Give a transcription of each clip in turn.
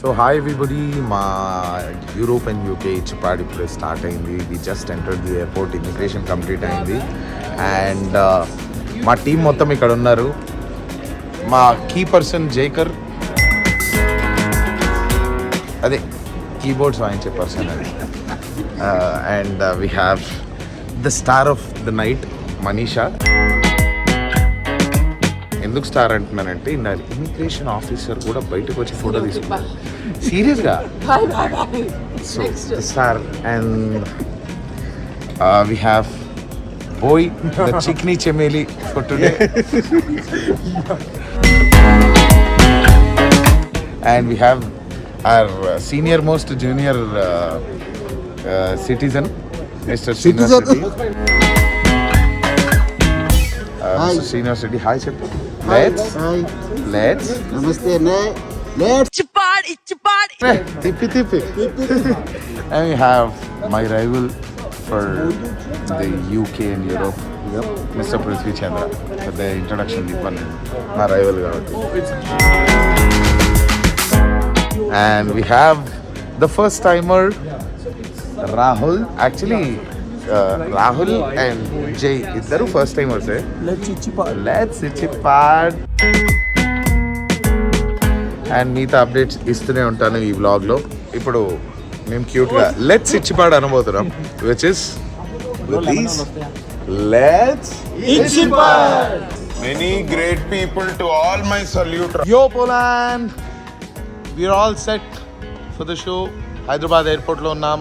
So hi everybody, మా Europe and UK చిపాడ్ ఇప్పుడే స్టార్ట్ అయింది. We just entered the airport, immigration complete అయింది. అండ్ మా టీం మొత్తం ఇక్కడ ఉన్నారు. మా కీ పర్సన్ జైకర్, అదే కీబోర్డ్స్ వాయించే పర్సన్ అది. And we have the star of the night Manisha. ఎందుకు స్టార్ అంటున్నానంటే ఇందాక ఇమిగ్రేషన్ ఆఫీసర్ కూడా బయటకు వచ్చి ఫోటో తీసుకున్నారు సీరియస్గా. So star. And we have Boy the Chikni Chameli for today. And we have our senior most junior citizen, Mr. Senior City. Mr. Senior City, hi sir. Let's. Namaste. Let's. Chipad. Tippy. And we have my rival for the UK and Europe, Mr. Prithvi Chandra. For the introduction, my rival. And we have the first timer Rahul. Actually Rahul and Jay iddaru first timers. Let's Chipad. And meeta updates istune untanu ee vlog lo. Ippudu mem cute ga let's Chipad anabothunam, which is with these let's Chipad. Many great people to all my salute. Yo Poland, we're all set for the show. Hyderabad ఎయిర్పోర్ట్లో ఉన్నాం,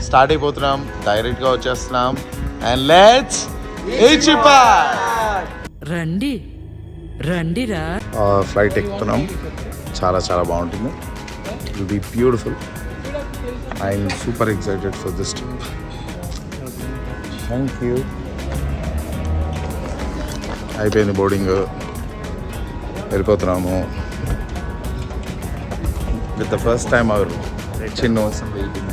start అయిపోతున్నాం, డైరెక్ట్గా వచ్చేస్తున్నాం. And let's రండిరా. Flight ఎక్కుతున్నాం, చాలా బాగుంటుంది. It will be beautiful. I'm super excited for this trip. Thank you. అయిపోయింది boarding, వెళ్ళిపోతున్నాము. With the first time our Chinno waiting.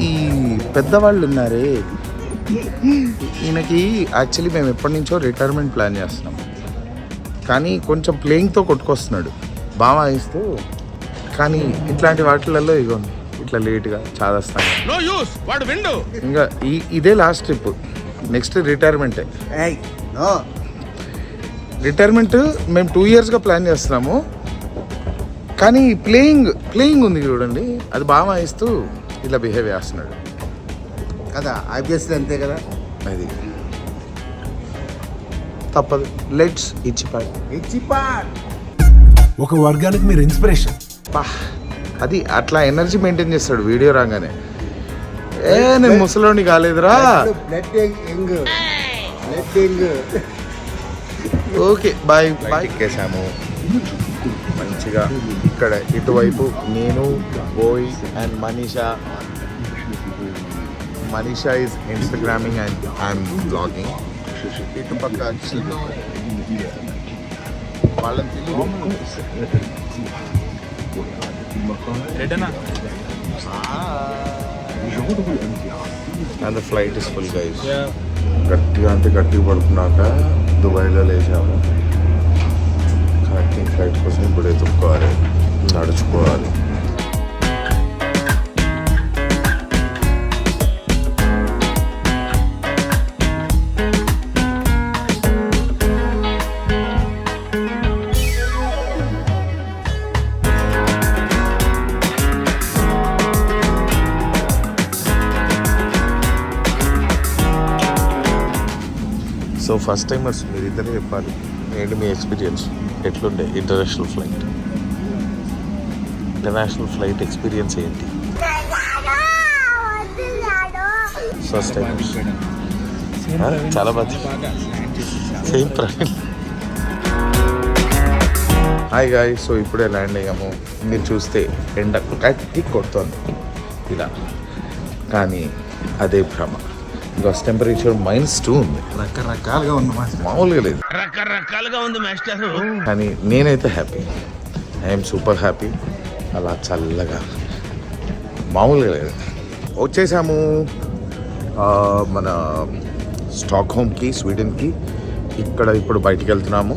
ఈ పెద్దవాళ్ళు ఉన్నారే, ఈయనకి యాక్చువల్లీ మేము ఎప్పటి నుంచో రిటైర్మెంట్ ప్లాన్ చేస్తున్నాం, కానీ కొంచెం ప్లేయింగ్తో కొట్టుకొస్తున్నాడు బాగా ఇస్తూ. కానీ ఇట్లాంటి వాటిలలో ఇగో ఇట్లా లేట్గా చాలా స్థాయి. ఇంకా ఇదే లాస్ట్ ట్రిప్, నెక్స్ట్ రిటైర్మెంటే. రిటైర్మెంట్ మేము 2 yearsగా ప్లాన్ చేస్తున్నాము, కానీ ప్లేయింగ్ ఉంది చూడండి, అది బాగా ఇస్తూ ఇలా బిహేవ్ చేస్తున్నాడు కదా. ఆబ్వియస్లీ అంతే కదా, అది తప్పదు. Let's Chipad. ఒక వర్గానికి మీరు ఇన్స్పిరేషన్. అది అట్లా ఎనర్జీ మెయింటైన్ చేస్తాడు వీడియో రాగానే. నేను ముసలోని కాలేదురా. Okay bye. ఎక్కేసాము మంచిగా. ఇక్కడ ఇటువైపు నేను, Boy and Manisha is Instagramming and I'm blogging. ఇటుపక్క వాళ్ళని and the flight is full guys. గట్టిగా పడుకున్నాక దుబాయ్లో లేచాము. కనెక్టింగ్ ఫ్లైట్ కోసం ఇప్పుడు ఎత్తుక్కోవాలి, నడుచుకోవాలి. సో ఫస్ట్ టైమర్స్ మీరు ఇద్దరే చెప్పాలి, ఏంటి మీ ఎక్స్పీరియన్స్ ఎట్లుండే ఇంటర్నేషనల్ ఫ్లైట్ ఎక్స్పీరియన్స్ ఏంటి? ఫస్ట్ టైమర్స్ చాలా బాగా same Praveen. Hi guy. So ఇప్పుడే ల్యాండ్ అయ్యాము. మీరు చూస్తే ఎండ గట్టి కొడుతోంది ఇలా, కానీ అదే భ్రమ. బికాస్ టెంపరేచర్ -2 ఉంది. రకరకాలుగా ఉంది, మామూలుగా లేదు, రకరకాలుగా ఉంది మాస్టర్. కానీ నేనైతే హ్యాపీ, ఐఎమ్ సూపర్ హ్యాపీ. అలా చల్లగా మామూలుగా లేదు. వచ్చేసాము మన స్టాక్హోమ్కి, స్వీడన్కి. ఇక్కడ ఇప్పుడు బయటికి వెళ్తున్నాము.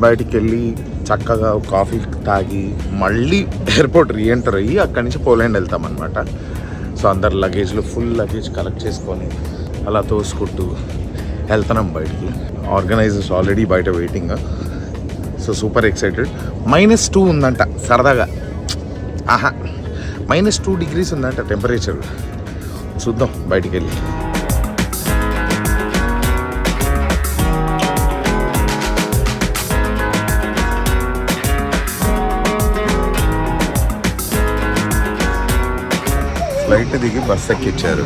బయటికి వెళ్ళి చక్కగా కాఫీ తాగి మళ్ళీ ఎయిర్పోర్ట్ రీఎంటర్ అయ్యి అక్కడి నుంచి పోలాండ్ వెళ్తామన్నమాట. సో అందరు లగేజ్లో ఫుల్ లగేజ్ కలెక్ట్ చేసుకొని అలా తోసుకుంటూ వెళ్తున్నాం బయటికి. ఆర్గనైజర్స్ ఆల్రెడీ బయట వెయిటింగ్. So super excited. -2 ఉందంట సరదాగా. ఆహా, -2 degrees ఉందంట టెంపరేచర్. చూద్దాం బయటికి వెళ్ళి. ఫ్లైట్ దిగి బస్ ఎక్కిచ్చారు.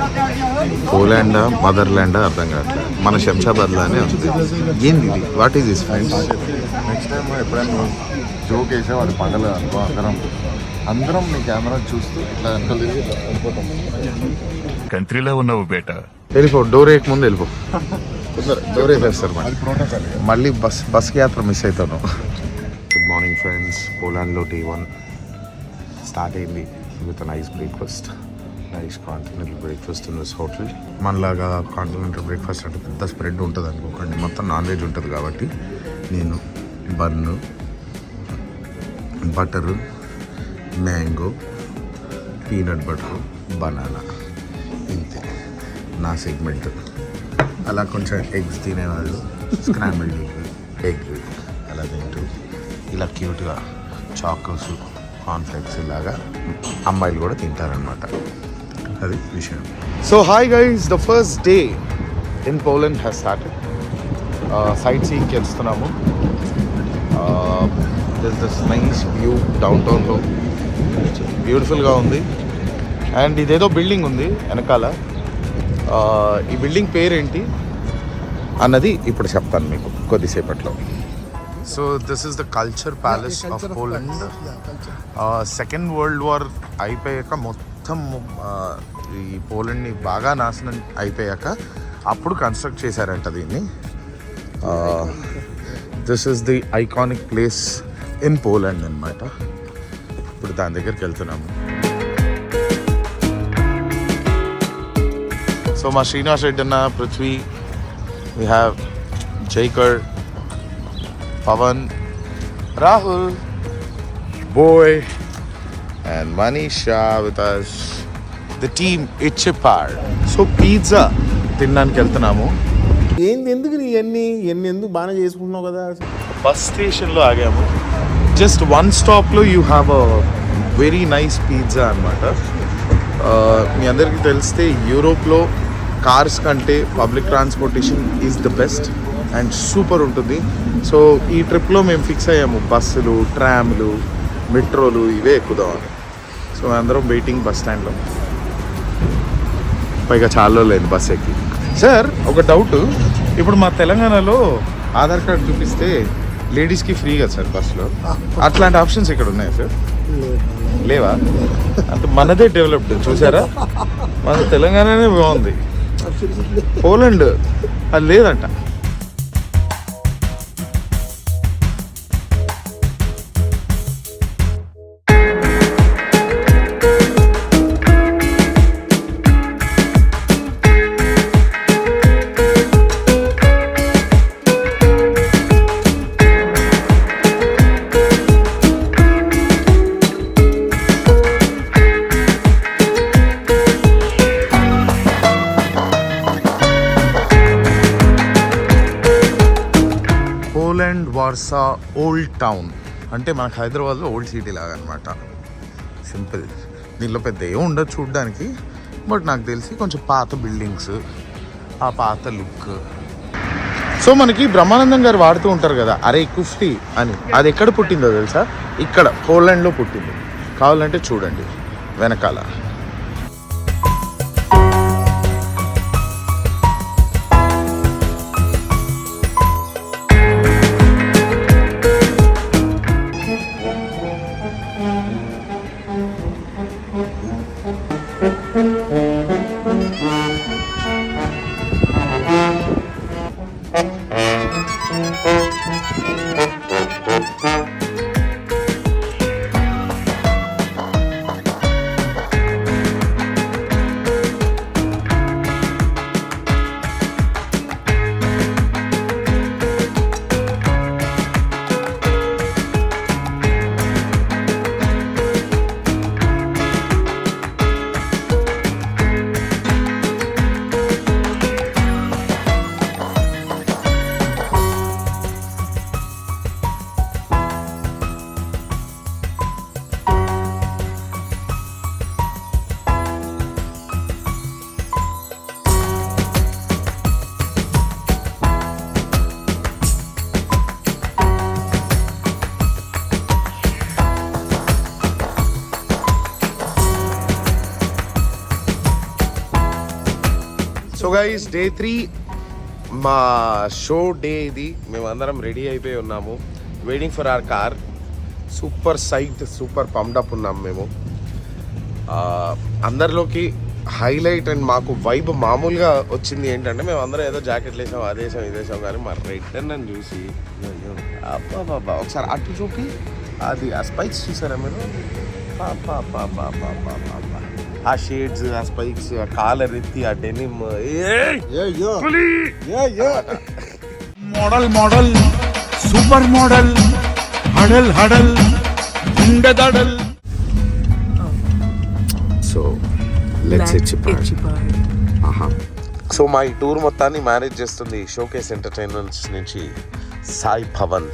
పోలాండా మదర్లాండా అర్థం కావట్లేదు. మన శంషాబాద్లానే ఉంది. ఏంది ఇది? What is this friends? Next time ఎప్పుడైనా జోక్ వేసే వాడు పండగ అనుకో, అందరం మీ కెమెరా చూస్తూ ఇట్లా వెళ్ళిపోతాం. కంట్రీలో ఉన్నావు బేటా. వెళ్ళిపో, డోర్ వేయక ముందు వెళ్ళిపో. డోర్ వేసేస్తారు మళ్ళీ బస్కి యాత్ర మిస్ అవుతాను. Good morning friends. పోలాండ్లో T1 స్టార్ట్ అయింది with nice breakfast. Nice continental breakfast in this hotel. మనలాగా కాంటినెంటల్ బ్రేక్ఫాస్ట్ అంటే పెద్ద స్ప్రెడ్ ఉంటుంది అనుకోకండి, మొత్తం నాన్ వెజ్ ఉంటుంది కాబట్టి నేను bun, butter, mango, peanut butter, banana, ఇంతే నా సెగ్మెంట్. అలా కొంచెం ఎగ్స్ తినేవాళ్ళు స్క్రాంబుల్డ్ ఎగ్ అలా తింటూ ఇలా క్యూట్గా చాకోస్, కార్న్ఫ్లెక్స్ ఇలాగా అమ్మాయిలు కూడా తింటారనమాట. అది విషయం. So hi guys, the first day in Poland has started. Sight సీయింగ్కి వెళ్తున్నాము. దిస్ నైస్ వ్యూ డౌన్ టౌన్లో బ్యూటిఫుల్గా ఉంది. అండ్ ఇదేదో బిల్డింగ్ ఉంది వెనకాల. ఈ బిల్డింగ్ పేరేంటి అన్నది ఇప్పుడు చెప్తాను మీకు కొద్దిసేపట్లో. So this is the culture palace of Poland. Second world war అయిపోయాక మొత్తం ఈ పోలాండ్ని బాగా నాశనం అయిపోయాక అప్పుడు కన్స్ట్రక్ట్ చేశారంట దీన్ని. This is the iconic place in Poland అన్నమాట. ఇప్పుడు దాని దగ్గరికి వెళ్తున్నాము. సో మా శ్రీనివాస్ రెడ్డి అన్న, Prithvi, we have Jaikar, Pavan, Rahul, boy and Manisha with us, the team Itchipad. So pizza తినడానికి వెళ్తున్నాము. ఏంది ఎందుకు నీ ఎన్ని ఎందుకు బాగానే చేసుకుంటున్నావు కదా. బస్ స్టేషన్లో ఆగాము. జస్ట్ వన్ స్టాప్లో you have a very nice pizza అనమాట. మీ అందరికీ తెలిస్తే యూరోప్లో కార్స్ కంటే public transportation is the best and super ఉంటుంది. సో ఈ ట్రిప్లో మేము ఫిక్స్ అయ్యాము బస్సులు, ట్రామ్లు, మెట్రోలు ఇవే ఎక్కుదామని. సో అందరం వెయిటింగ్ బస్ స్టాండ్లో. పైగా చాలా లేదు బస్ ఎక్కి. సార్ ఒక డౌట్, ఇప్పుడు మా తెలంగాణలో ఆధార్ కార్డు చూపిస్తే లేడీస్కి ఫ్రీ కదా సార్ బస్సులో, అట్లాంటి ఆప్షన్స్ ఇక్కడ ఉన్నాయా సార్? లేవా? అంటే మనదే డెవలప్డ్ చూసారా, మన తెలంగాణనే బాగుంది. పోలాండ్ అది లేదంట. పోలాండ్ వార్సా ఓల్డ్ టౌన్ అంటే మనకు హైదరాబాద్లో ఓల్డ్ సిటీ లాగా అనమాట. సింపుల్. దీనిలో పెద్ద ఏం ఉండదు చూడడానికి, బట్ నాకు తెలిసి కొంచెం పాత బిల్డింగ్స్, ఆ పాత లుక్. సో మనకి బ్రహ్మానందం గారు వాడుతూ ఉంటారు కదా అరే కుఫ్టీ అని, అది ఎక్కడ పుట్టిందో తెలుసా? ఇక్కడ పోలాండ్లో పుట్టింది. కావాలంటే చూడండి వెనకాల. గైస్ డే 3 మా షో డే ఇది. మేమందరం రెడీ అయిపోయి ఉన్నాము, waiting for our car. Super site, super pumped up ఉన్నాం మేము. అందరిలోకి హైలైట్ అండ్ మాకు వైబ్ మామూలుగా వచ్చింది ఏంటంటే, మేము అందరం ఏదో జాకెట్లు వేసాం, అదేసాం ఇదేసాం, కానీ మా రెడ్ అని చూసి అబ్బా ఒకసారి అటు చూపి అది ఆ స్పైక్స్ చూసారా మీరు? ఆ షేడ్స్, ఆ స్పైక్స్, ఆ కాలర్ ఎత్తి, ఆ denim model model super model హడల్ హడల్ ఉండదడల్. సో లెట్స్ ఇచ్చిపాడ్. సో మా ఈ టూర్ మొత్తాన్ని మేనేజ్ చేస్తుంది షోకేస్ ఎంటర్టైన్మెంట్స్ నుంచి Sai Pavan.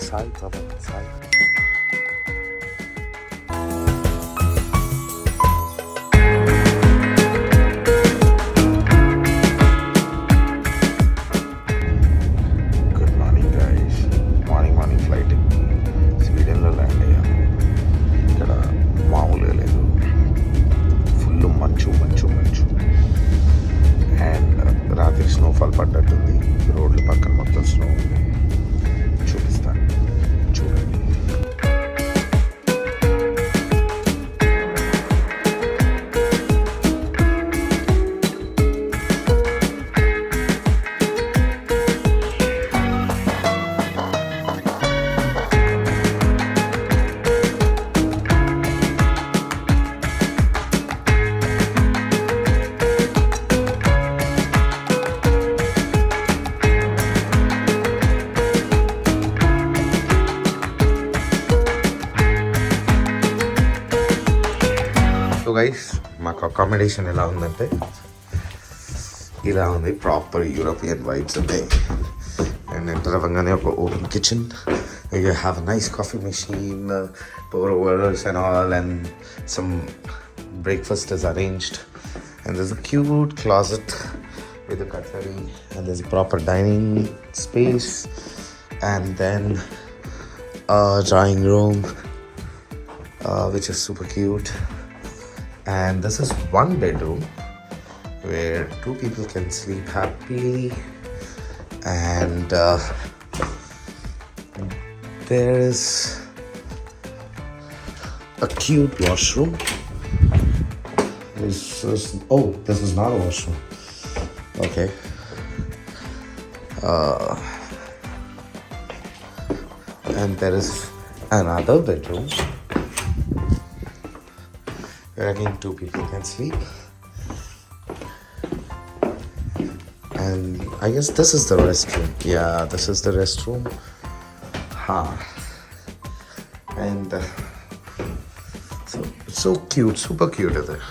Good morning guys. Morning flight స్వీడన్లో ల్యాండ్ అయ్యాము. ఇక్కడ మామూలుగా లేదు, ఫుల్ మంచు అండ్ రాత్రి స్నోఫాల్ పడ్డట్టుంది. రోడ్ల పక్కన మొత్తం స్నో ఉంది. చూపిస్తాను, చూడండి. సో గైస్ మాకు అకామిడేషన్ ఎలా ఉందంటే ఇలా ఉంది. ప్రాపర్ యూరోపియన్ వైబ్స్ ఉన్నాయి. అండ్ ఎంటర్ అవ్వగానే ఒక open kitchen, you have a nice coffee machine, pour overs and all, and some breakfast is arranged, and there's a cute closet with a cutlery, and there's a proper dining space, and then a drawing room, which is super cute. And this is one bedroom where two people can sleep happily, and there is a cute washroom. This is not a washroom. Okay. And there is another bedroom where again two people can sleep. And I guess this is the restroom. Yeah, this is the restroom. And so it's so cute, super cute is it?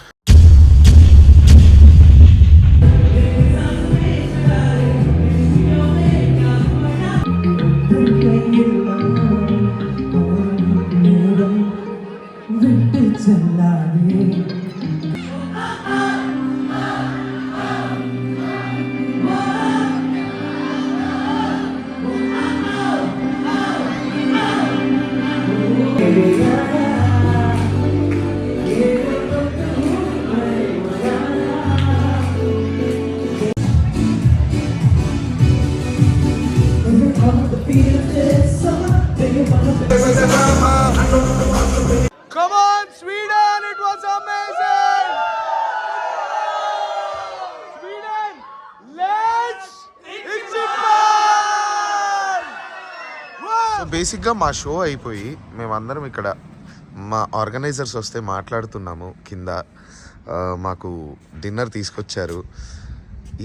Come on, Sweden! It was amazing! Sweden, let's so బేసిక్గా మా show అయిపోయి మేమందరం ఇక్కడ మా organisers వస్తే మాట్లాడుతున్నాము కింద. మాకు డిన్నర్ తీసుకొచ్చారు.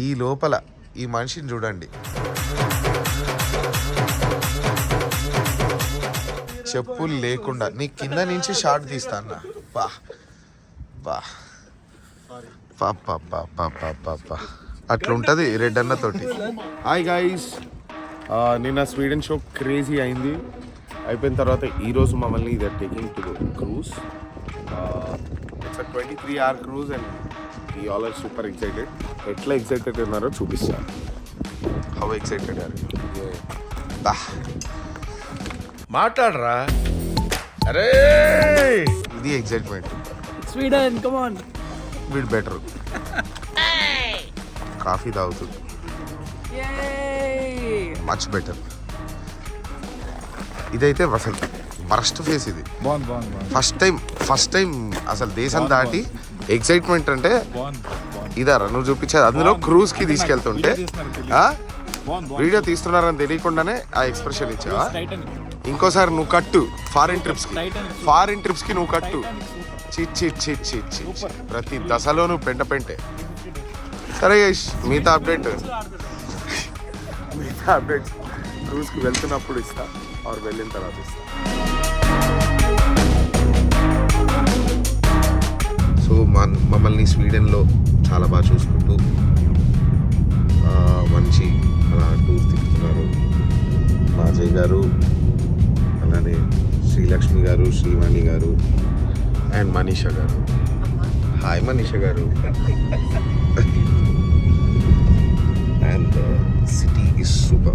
ఈ లోపల ఈ మనిషిని చూడండి, చెప్పులు లేకుండా. నీ కింద నుంచి షార్ట్ తీస్తాను. బా బా పా అట్లుంటుంది రెడ్ అన్నతోటి. హాయ్ గైస్, నిన్న స్వీడన్ షో క్రేజీ అయింది. అయిపోయిన తర్వాత ఈరోజు మమ్మల్ని ఇది taking to cruise. It's 23-hour cruise and ఈ ఆల్ ఆర్ సూపర్ ఎక్సైటెడ్. ఎట్లా ఎక్సైటెడ్ ఉన్నారో చూపిస్తాను. How excited are you? బా మాట్లాడరా. అరే ఇది ఎక్సైట్మెంట్. Sweden, come on. వీడు బెటర్. కాఫీ తాగుతుంది. Much better. ఇదైతే అసలు ఫస్ట్ ఫేస్ ఇది. ఫస్ట్ టైం అసలు దేశం దాటి ఎక్సైట్మెంట్ అంటే ఇదారా నువ్వు చూపించేది. అందులో క్రూజ్ కి తీసుకెళ్తుంటే వీడియో తీస్తున్నారని తెలియకుండానే ఆ ఎక్స్ప్రెషన్ ఇచ్చావా? ఇంకోసారి నువ్వు కట్టు ఫారిన్ ట్రిప్స్ కి నువ్వు కట్టు. చి ప్రతి దశలోనూ పెంటే. సరే గైస్, మిగతా అప్డేట్స్ క్రూజ్కి వెళ్తున్నప్పుడు ఇస్తా, ఆర్ వెళ్ళిన తర్వాత ఇస్తా. సో మమ్మల్ని స్వీడన్లో చాలా బాగా చూసుకుంటూ మంచి అలా టూర్ తిప్పుతున్నారు మా అజయ్ గారు, అలానే శ్రీలక్ష్మి గారు, శ్రీవాణి గారు అండ్ మనీషా గారు. హాయ్ మనీషా గారు. And the city is super.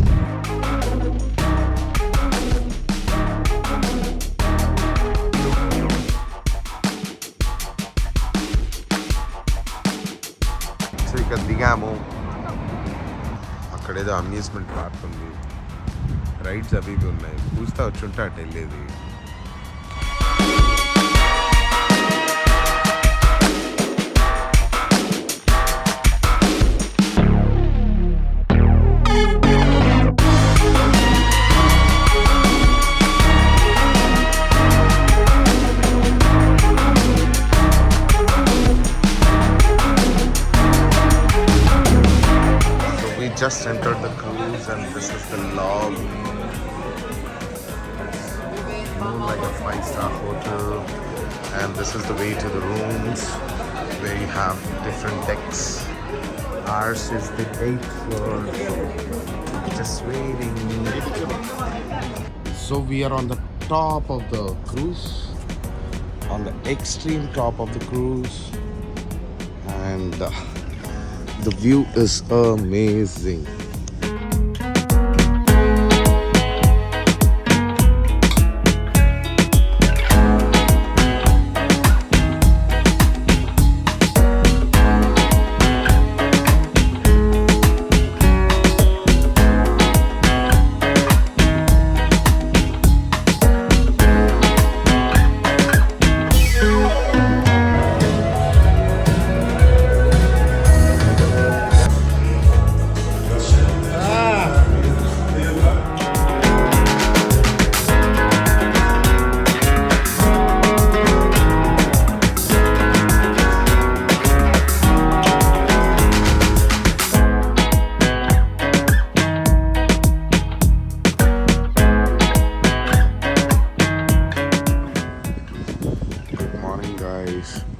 So ఇక్కడ దిగాము. అక్కడేదో అమ్యూజ్మెంట్ పార్క్ ఉంది, రైడ్స్ అవి ఇవి ఉన్నాయి. చూస్తా వచ్చుంటే అటు వెళ్ళేది. Just entered the cruise and this is the lobby. More like a 5-star hotel, and this is the way to the rooms where you have different decks. Ours is the 8th floor, just waiting. So we are on the top of the cruise, on the extreme top of the cruise, and the view is amazing.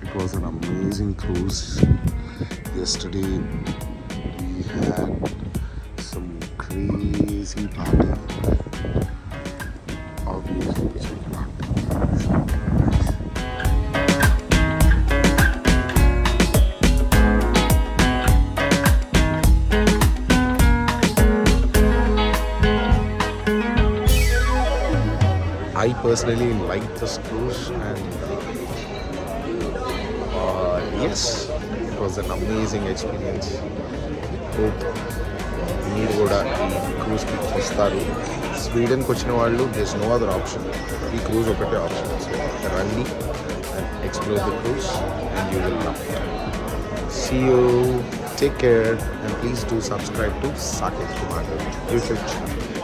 It was an amazing cruise. Yesterday we had some crazy party. Obviously, check it out. I personally like this cruise, and yes, it was an amazing experience. Hope మీరు కూడా ఈ క్రూజ్కి వస్తారు. స్వీడన్కి వచ్చిన వాళ్ళు there's no other option. ఈ cruise ఒకటే option. So రండి and explore the cruise and you will love it. See you. Take care and please do subscribe to Saket Kumar YouTube channel.